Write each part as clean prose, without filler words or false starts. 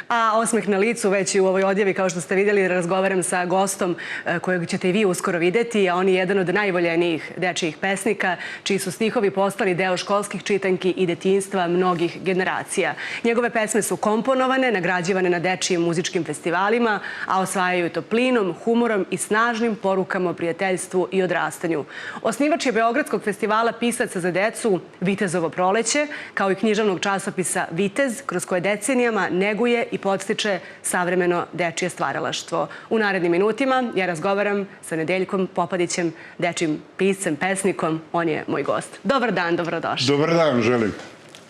A osmeh na licu već i u ovoj odjavi, kao što ste vidjeli, razgovaram sa gostom kojeg ćete i vi uskoro vidjeti, a on je jedan od najvoljenijih dečijih pesnika, čiji su stihovi postali deo školskih čitanki i detinjstva mnogih generacija. Njegove pesme su komponovane, nagrađivane na dečijim muzičkim festivalima, a osvajaju toplinom, humorom i snažnim porukama o prijateljstvu i odrastanju. Osnivač je Beogradskog festivala pisaca za decu Vitezovo proleće, kao i književnog časopisa Vitez, kroz koje decenijama neguje i podstiče savremeno dečije stvaralaštvo. U narednim minutima ja razgovaram sa Nedeljkom Popadićem, dečijim piscem, pesnikom. On je moj gost. Dobar dan, dobrodošli. Dobar dan, želim.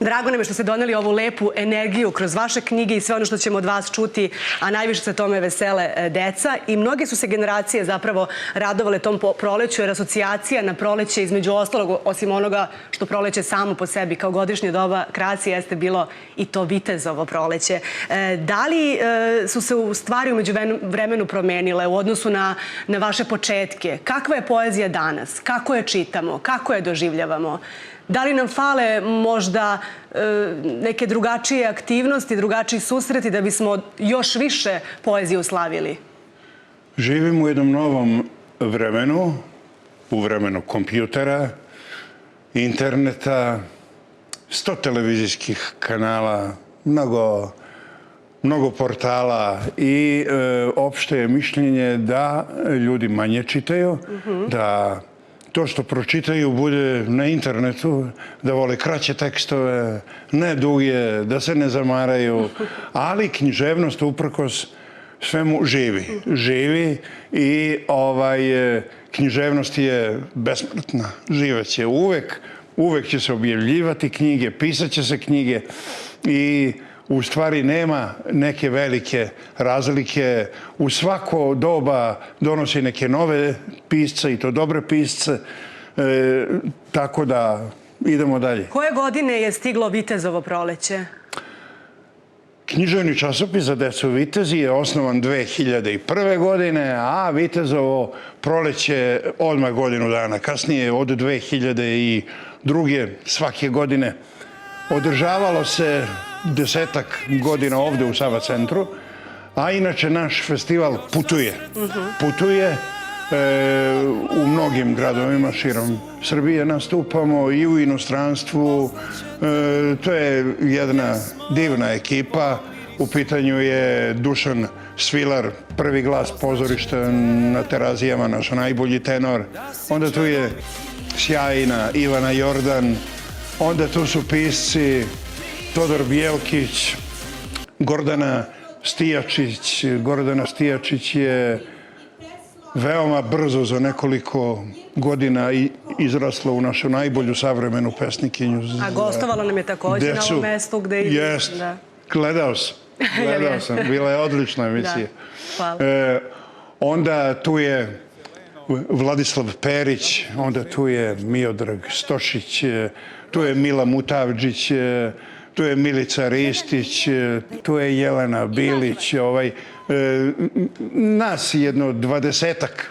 Drago nam je što ste doneli ovu lepu energiju kroz vaše knjige i sve ono što ćemo od vas čuti, a najviše se tome vesele deca. I mnoge su se generacije zapravo radovale tom proleću, jer asocijacija na proleće, između ostalog, osim onoga što proleće samo po sebi kao godišnje doba krasi, jeste bilo i to Vitezovo proleće. Da li su se u stvari umeđu vremenu promenile u odnosu na vaše početke? Kakva je poezija danas? Kako je čitamo? Kako je doživljavamo? Da li nam fale možda neke drugačije aktivnosti, drugačiji susreti da bismo još više poeziju uslavili? Živimo u jednom novom vremenu, u vremenu kompjutera, interneta, 100 televizijskih kanala, mnogo portala i opšte je mišljenje da ljudi manje čitaju, da to što pročitaju bude na internetu, da vole kraće tekstove, ne duge, da se ne zamaraju, ali književnost uprkos svemu živi. Živi i književnost je besmrtna. Živeće uvek će se objavljivati knjige, pisat će se knjige i u stvari nema neke velike razlike. U svako doba donosi neke nove pisce i to dobre pisce, tako da idemo dalje. Koje godine je stiglo Vitezovo proleće? Književni časopis za decu Vitezi je osnovan 2001. godine, a Vitezovo proleće odmah godinu dana kasnije, od 2002. svake godine. Održavalo se 10-ak godina ovde u Sava centru, a inače naš festival putuje. Putuje u mnogim gradovima širom Srbije, nastupamo i u inostranstvu. To je jedna divna ekipa. U pitanju je Dušan Svilar, prvi glas pozorišta na Terazijama, naš najbolji tenor. Onda tu je sjajna Ivana Jordan, onda tu su pisci Todor Bjelkić, Gordana Stijačić. Gordana Stijačić je veoma brzo za nekoliko godina izrasla u našu najbolju savremenu pesnikinju. A gostovala nam je također na ovom mestu gde je... Jest, gledao sam, bila je odlična emisija. Hvala. Onda tu je Vladislav Perić, onda tu je Miodrag Stošić, tu je Mila Mutavđić, tu je Milica Ristić, tu je Jelena Bilić, nas jedno 20-ak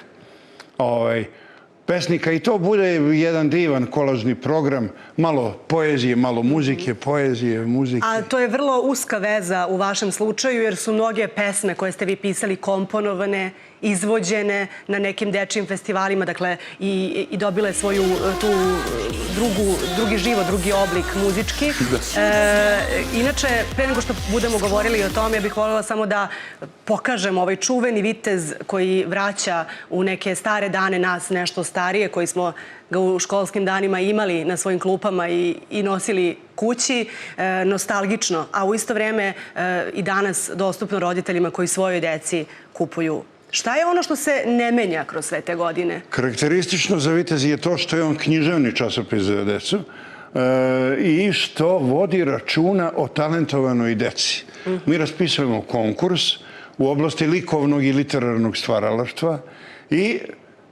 pesnika i to bude jedan divan kolažni program, malo poezije, malo muzike, poezije, muzike. A to je vrlo uska veza u vašem slučaju, jer su mnoge pesme koje ste vi pisali komponovane, izvođene na nekim dečijim festivalima, dakle i dobile svoju tu drugi život, drugi oblik muzički. Inače, pre nego što budemo govorili o tome, ja bih voljela samo da pokažemo ovaj čuveni vitez koji vraća u neke stare dane nas nešto starije, koji smo ga u školskim danima imali na svojim klupama i nosili kući, nostalgično, a u isto vrijeme i danas dostupno roditeljima koji svojoj deci kupuju. Šta je ono što se ne menja kroz sve te godine? Karakteristično za Vitez je to što je on književni časopis za decu i što vodi računa o talentovanoj deci. Mi raspisujemo konkurs u oblasti likovnog i literarnog stvaralaštva i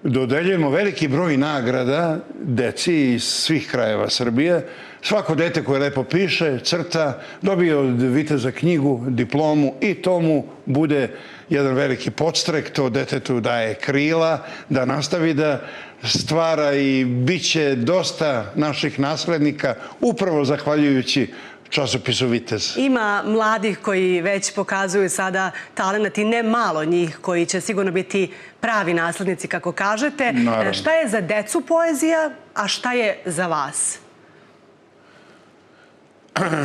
dodeljujemo veliki broj nagrada deci iz svih krajeva Srbije. Svako dete koje lepo piše, crta, dobije od Viteza knjigu, diplomu i to mu bude jedan veliki podstrek, to detetu daje krila da nastavi da stvara i bit će dosta naših naslednika upravo zahvaljujući časopisu Vitez. Ima mladih koji već pokazuju sada talenat i ne malo njih koji će sigurno biti pravi naslednici, kako kažete. Naravno. Šta je za decu poezija, a šta je za vas?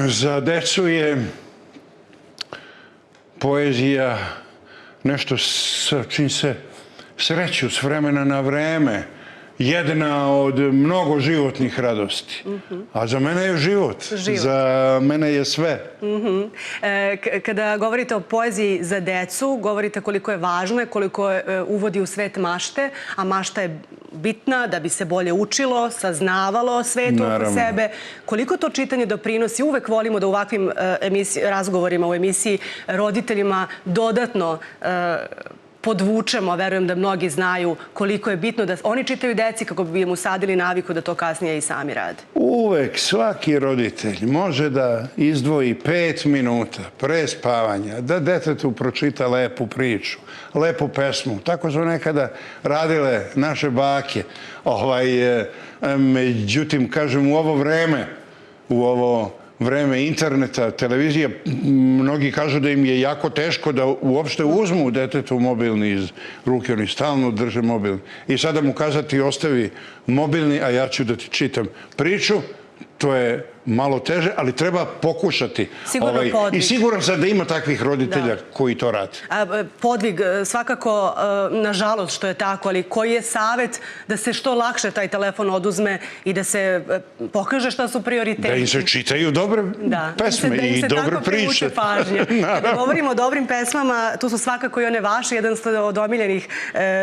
Za decu je poezija nešto sa čim se sreću s vremena na vreme, jedna od mnogo životnih radosti. A za mene je život. Za mene je sve. Kada govorite o poeziji za decu, govorite koliko je važna, koliko uvodi u svet mašte, a mašta je bitna da bi se bolje učilo, saznavalo o svetu oko sebe. Koliko to čitanje doprinosi? Uvek volimo da u ovakvim razgovorima u emisiji roditeljima dodatno podvučemo, verujem da mnogi znaju koliko je bitno da oni čitaju deci kako bi im usadili naviku da to kasnije i sami rade. Uvek svaki roditelj može da izdvoji 5 minuta pre spavanja, da detetu pročita lepu priču, lepu pesmu. Tako su nekada radile naše bake. Međutim, kažem, u ovo vreme interneta, televizija, mnogi kažu da im je jako teško da uopšte uzmu detetu mobilni iz ruke, oni stalno drže mobilni. I sada mu kazati ostavi mobilni, a ja ću da ti čitam priču, to je malo teže, ali treba pokušati. Sigurno podvig. I siguran sam da ima takvih roditelja koji to rade. Podvig, svakako, nažalost što je tako, ali koji je savet da se što lakše taj telefon oduzme i da se pokaže šta su prioriteti? Da im se čitaju dobre pesme i dobre priče. Kada govorimo o dobrim pesmama, tu su svakako i one vaše, jedan ste od omiljenih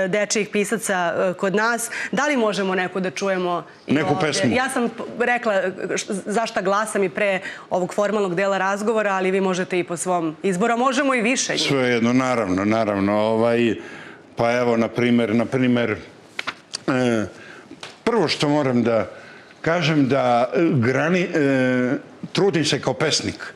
dečijih pisaca kod nas. Da li možemo neku da čujemo? Neku pesmu? Ja sam rekla zašto glasam i pre ovog formalnog dela razgovora, ali vi možete i po svom izboru, možemo i više. Svejedno, naravno. Pa evo, na primer, prvo što moram da kažem da trudim se kao pesnik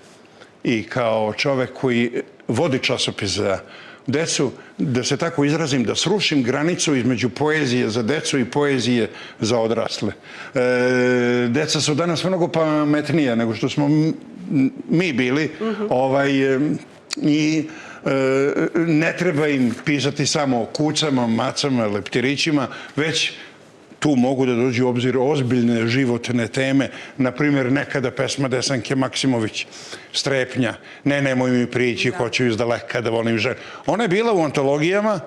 i kao čovek koji vodi časopis za decu, da se tako izrazim, da srušim granicu između poezije za decu i poezije za odrasle. Deca su danas mnogo pametnija nego što smo mi bili i ne treba im pisati samo o kucama, macama, leptirićima, već tu mogu da dođu u obzir ozbiljne životne teme. Naprimjer, nekada pesma Desanke Maksimović, Strepnja, nemoj mi prići, hoću izdaleka da volim ženu. Ona je bila u antologijama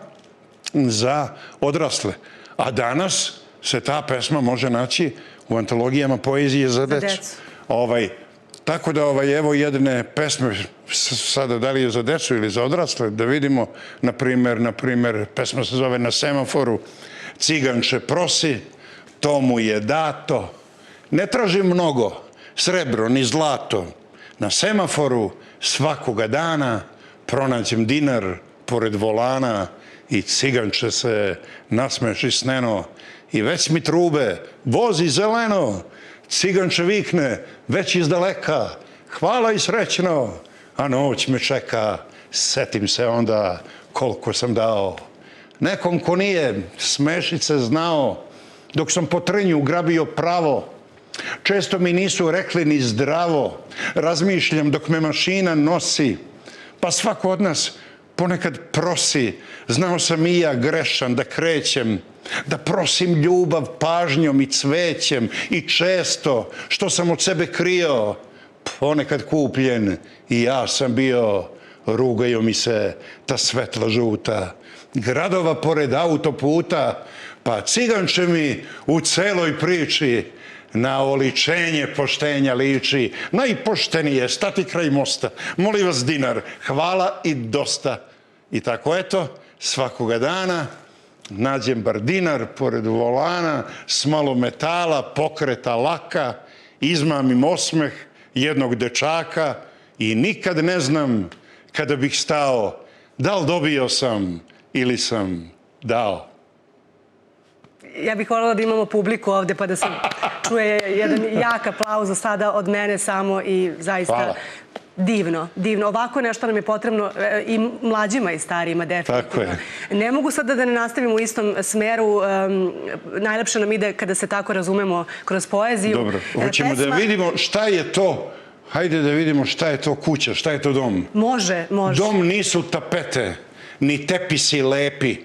za odrasle, a danas se ta pesma može naći u antologijama poezije za decu. Tako da evo jedne pesme, sada da li je za decu ili za odrasle, da vidimo, na primjer, pesma se zove Na semaforu, ciganče prosi, to mu je dato. Ne tražim mnogo, srebro ni zlato. Na semaforu svakoga dana pronađem dinar pored volana i ciganče se nasmeši sneno. I već mi trube, vozi zeleno. Ciganče vikne, već iz daleka, hvala i srećno. A noć me čeka, setim se onda koliko sam dao. Nekom ko nije smešice znao, dok sam po trnju grabio pravo. Često mi nisu rekli ni zdravo, razmišljam dok me mašina nosi. Pa svako od nas ponekad prosi, znao sam i ja grešan da krećem, da prosim ljubav pažnjom i cvećem i često što sam od sebe krio, ponekad kupljen i ja sam bio, rugaju mi se ta svetla žuta. Gradova pored autoputa, pa ciganče mi u celoj priči na oličenje poštenja liči. Najpoštenije stati kraj mosta, molim vas dinar, hvala i dosta. I tako eto, svakoga dana nađem bar dinar pored volana s malo metala, pokreta laka, izmamim osmeh jednog dečaka i nikad ne znam kada bih stao da li dobio sam ili sam dao. Ja bih voljela da imamo publiku ovde pa da se čuje jedan jak aplauz za sada od mene samo i zaista divno. Ovako nešto nam je potrebno i mlađima i starijima definitivno. Tako je. Ne mogu sada da ne nastavimo u istom smeru. Najlepše nam ide kada se tako razumemo kroz poeziju. Dobro, hoćemo da vidimo šta je to Hajde da vidimo šta je to kuća, šta je to dom. Može. Dom nisu tapete, ni tepisi lepi.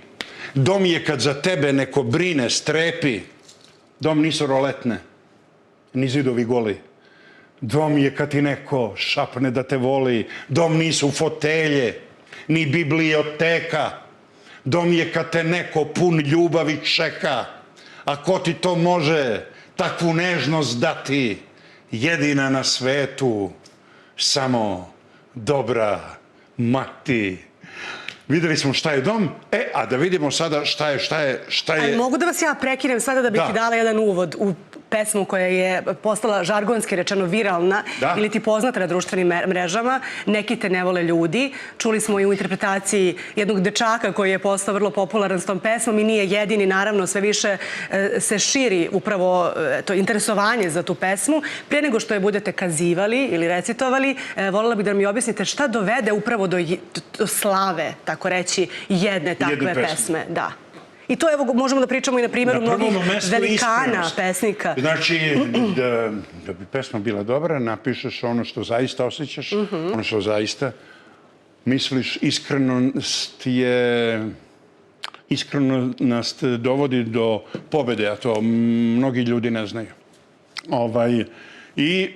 Dom je kad za tebe neko brine, strepi. Dom nisu roletne, ni zidovi goli. Dom je kad ti neko šapne da te voli. Dom nisu fotelje, ni biblioteka. Dom je kad te neko pun ljubavi čeka. A ko ti to može takvu nežnost dati? Jedina na svetu, samo dobra mati. Videli smo šta je dom, a da vidimo sada šta je... Ali mogu da vas ja prekinem sada da bih ti dala jedan uvod u pesmu koja je postala žargonski rečeno viralna ili ti poznata na društvenim mrežama, Neki te ne vole ljudi. Čuli smo i u interpretaciji jednog dečaka koji je postao vrlo popularan s tom pesmom i nije jedini, naravno, sve više se širi upravo to interesovanje za tu pesmu. Prije nego što je budete kazivali ili recitovali, voljela bih da mi objasnite šta dovede upravo do slave, tako reći, jedne takve pesme. Da. I to evo možemo da pričamo i na primjeru mnogih velikana pesnika. Znači, da bi pesma bila dobra, napišeš ono što zaista osjećaš, ono što zaista misliš. Iskrenost dovodi do pobede, a to mnogi ljudi ne znaju. I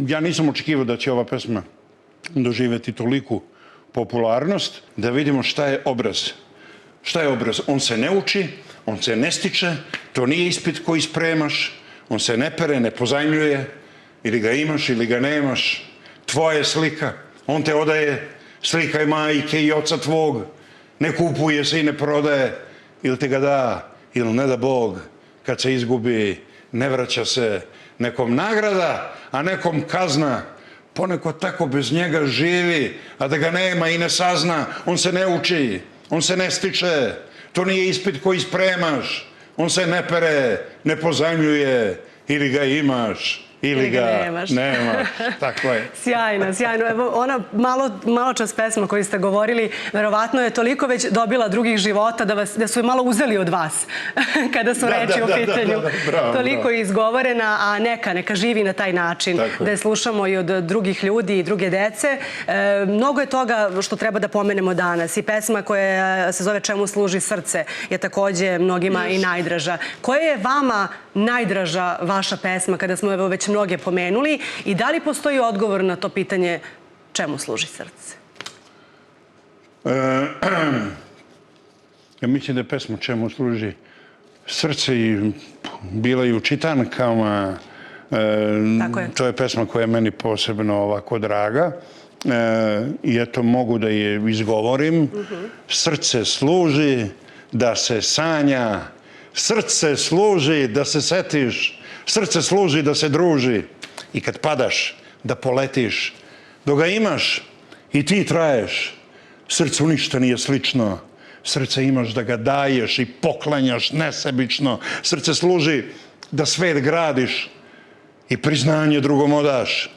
ja nisam očekivao da će ova pesma doživjeti toliku popularnost. Da vidimo šta je obraz. Šta je obraz? On se ne uči, on se ne stiče, to nije ispit koji spremaš, on se ne pere, ne pozajmljuje, ili ga imaš ili ga nemaš. Tvoja je slika, on te odaje, slika je majke i oca tvog, ne kupuje se i ne prodaje, ili te ga da, ili ne da Bog. Kad se izgubi, ne vraća se, nekom nagrada, a nekom kazna. Poneko tako bez njega živi, a da ga nema i ne sazna, on se ne uči. On se ne stiče, to nije ispit koji spremaš, on se ne pere, ne pozajmljuje, ili ga imaš, ili ga nemaš. Tako je. Sjajno, sjajno. Evo, ona malo čas pesma koju ste govorili, verovatno je toliko već dobila drugih života da su je malo uzeli od vas kada su reči u pitanju. Toliko je izgovorena, a neka živi na taj način, da je slušamo i od drugih ljudi i druge dece. Mnogo je toga što treba da pomenemo danas. I pesma koja se zove Čemu služi srce je takođe mnogima i najdraža. Koja je vama najdraža vaša pesma kada smo evo već mnoge pomenuli i da li postoji odgovor na to pitanje čemu služi srce? Ja mislim da je pesma Čemu služi srce i bila i u čitankama. To je pesma koja je meni posebno ovako draga i eto mogu da je izgovorim. Srce služi da se sanja, srce služi da se setiš, srce služi da se druži i kad padaš da poletiš. Dok ga imaš i ti traješ, srcu ništa nije slično. Srce imaš da ga daješ i poklanjaš nesebično. Srce služi da svet gradiš i priznanje drugom odaš.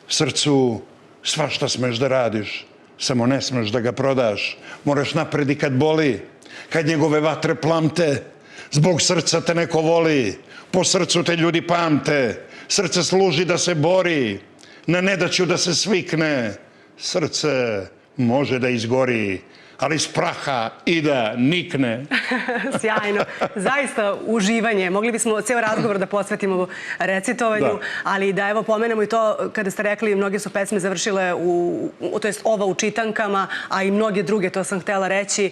Srcu svašta smeš da radiš, samo ne smeš da ga prodaš. Moraš napred i kad boli, kad njegove vatre plamte. Zbog srca te neko voli, po srcu te ljudi pamte. Srce služi da se bori, na nedaću da se svikne. Srce može da izgori, ali iz praha i da nikne. Sjajno. Zaista uživanje. Mogli bismo ceo razgovor da posvetimo recitovanju, ali da evo pomenemo i to kada ste rekli mnoge su pesme završile, to jest ova u čitankama, a i mnoge druge, to sam htela reći.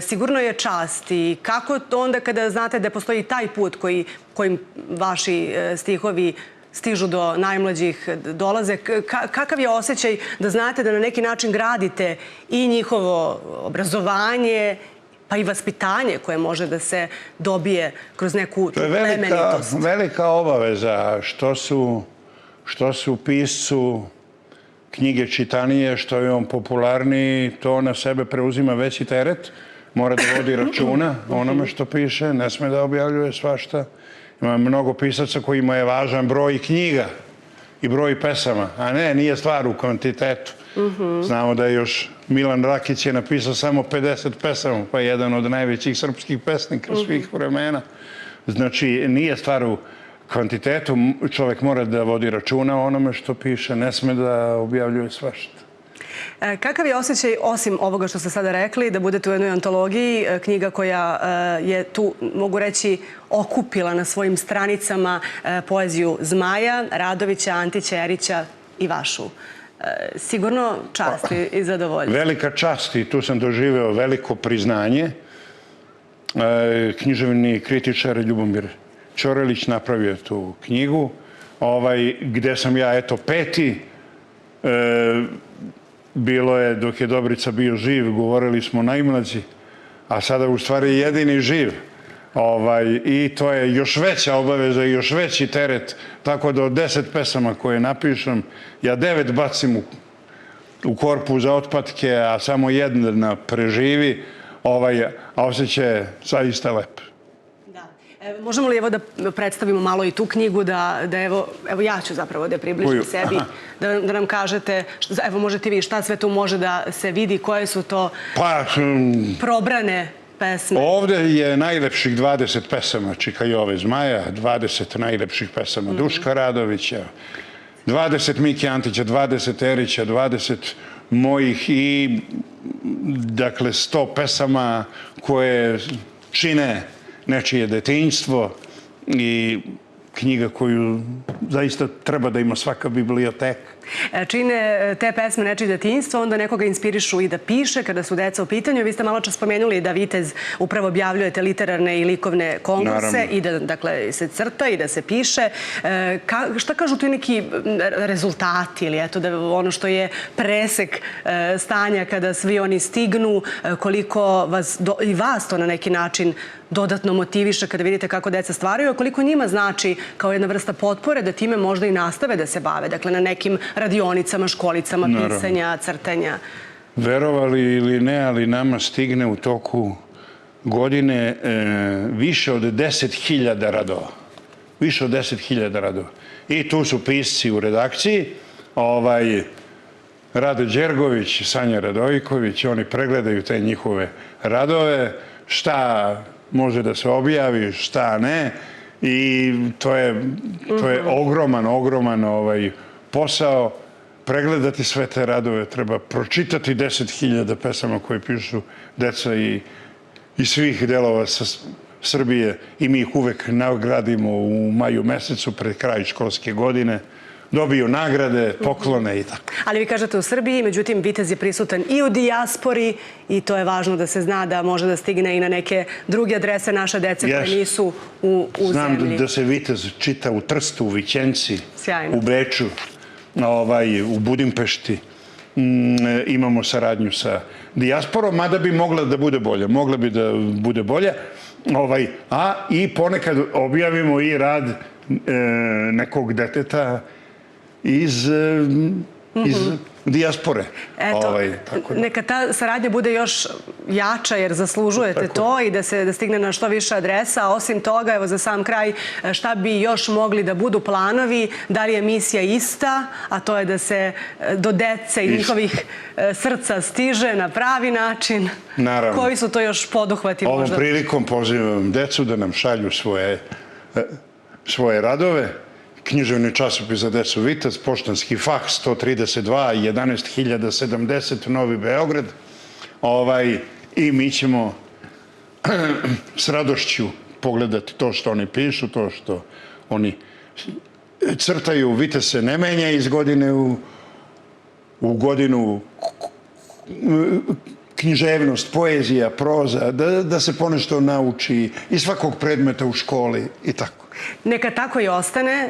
Sigurno je čast i kako onda kada znate da postoji taj put kojim vaši stihovi stižu do najmlađih, dolaze. Kakav je osjećaj da znate da na neki način gradite i njihovo obrazovanje, pa i vaspitanje koje može da se dobije kroz neku plemenitost? To je velika obaveza što su piscu knjige čitanije, što je on popularniji, to na sebe preuzima veći teret. Mora da vodi računa onome što piše, ne sme da objavljuje svašta. Ima mnogo pisaca kojima je važan broj knjiga i broj pesama, a nije stvar u kvantitetu. Znamo da je još Milan Rakić je napisao samo 50 pesama, pa je jedan od najvećih srpskih pesnika svih vremena. Znači, nije stvar u kvantitetu. Čovjek mora da vodi računa o onome što piše, ne sme da objavljuje svašta. Kakav je osjećaj, osim ovoga što ste sada rekli, da budete u jednoj antologiji, knjiga koja je tu, mogu reći, okupila na svojim stranicama poeziju Zmaja, Radovića, Antića, Erića i vašu? Sigurno čast i zadovoljstvo. Velika čast i tu sam doživeo veliko priznanje. Književni kritičar Ljubomir Ćorelić napravio tu knjigu, gde sam ja, eto, peti. Bilo je, dok je Dobrica bio živ, govorili smo najmlađi, a sada u stvari jedini živ. I to je još veća obaveza i još veći teret, tako da od 10 pesama koje napišem, ja 9 bacim u korpu za otpatke, a samo jedna preživi, a osjećaj je zaista lep. Možemo li evo da predstavimo malo i tu knjigu, da evo ja ću zapravo da je približim sebi, da nam kažete, evo možete vi šta sve tu može da se vidi, koje su to probrane pesme? Ovde je najlepših 20 pesama Čika Jove Zmaja, 20 najlepših pesama Duška Radovića, 20 Mike Antića, 20 Erića, 20 mojih i dakle 100 pesama koje čine nečije detinjstvo i knjiga koju zaista treba da ima svaka biblioteka. Čine te pesme nečije detinjstvo, onda nekoga inspirišu i da piše kada su deca u pitanju. Vi ste malo čas spomenuli da Vitez upravo objavljujete literarne i likovne konkurse i da dakle, se crta i da se piše. Šta kažu tu neki rezultati ili eto da ono što je presek stanja kada svi oni stignu, koliko i vas to na neki način dodatno motiviše kada vidite kako deca stvaraju, a koliko njima znači kao jedna vrsta potpore da time možda i nastave da se bave, dakle na nekim radionicama, školicama, pisanja, crtanja. Verovali ili ne, ali nama stigne u toku godine više od 10.000 radova. Više od 10.000 radova. I tu su pisci u redakciji, Rade Đergović, Sanja Radojković, oni pregledaju te njihove radove, šta može da se objavi, šta ne. I to je ogroman posao. Pregledati sve te radove, treba pročitati 10.000 pesama koje pišu deca i svih delova Srbije i mi ih uvek nagradimo u maju mesecu pred kraj školske godine. Dobiju nagrade, poklone i tako. Ali vi kažete u Srbiji, međutim, Vitez je prisutan i u dijaspori i to je važno da se zna da može da stigne i na neke druge adrese naše dece koje nisu u zemlji. Znam da se Vitez čita u Trstu, u Vićenci, u Beču, u Budimpešti. Imamo saradnju sa dijasporom, mada bi mogla da bude bolja. Mogla bi da bude bolja. A i ponekad objavimo i rad nekog deteta iz dijaspore. Eto, neka ta saradnja bude još jača jer zaslužujete to i da se stigne na što više adresa. A osim toga, evo za sam kraj, šta bi još mogli da budu planovi? Da li je misija ista, a to je da se do dece i njihovih srca stiže na pravi način? Naravno. Koji su to još poduhvati možda? Ovom prilikom pozivam decu da nam šalju svoje radove. Književni časopis za decu Vitez, poštanski faks 132 11.070 Novi Beograd. I mi ćemo s radošću pogledati to što oni pišu, to što oni crtaju. Vitez se ne menja iz godine u godinu. Književnost, poezija, proza, da se ponešto nauči iz svakog predmeta u školi i tako. Neka tako i ostane.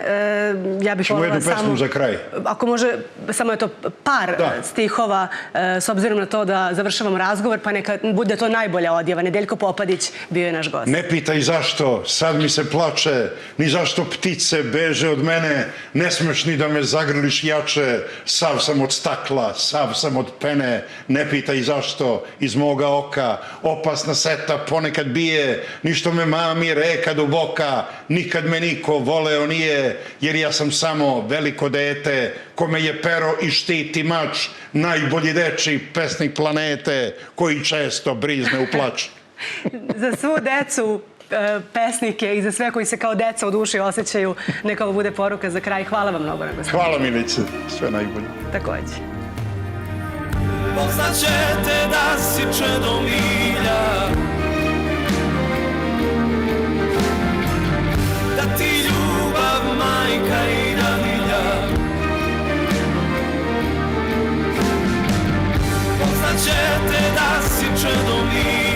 Ja bih ćemo jednu pesmu za kraj. Ako može, samo je to par stihova, s obzirom na to da završavamo razgovor, pa neka bude to najbolja odjeva. Nedeljko Popadić bio je naš gost. Ne pitaj zašto, sad mi se plače, ni zašto ptice beže od mene, ne smeš ni da me zagrliš jače, sav sam od stakla, sav sam od pene, ne pitaj zašto, iz moga oka, opasna seta ponekad bije, ništo me mami reka duboka, nikad me niko voleo nije, jer ja sam samo veliko dete, kome je pero i štit i mač, najbolji deči pesnik planete, koji često brizne u plač. Za svu decu pesnike i za sve koji se kao deca u duši osjećaju. Neka ovo bude poruka za kraj. Hvala vam mnogo na gostovanju. Hvala Milice, sve najbolje. Takođe. Poznaćete da si čedo milja, da ti ljubav majka i dadilja. Poznaćete da si čedo milja,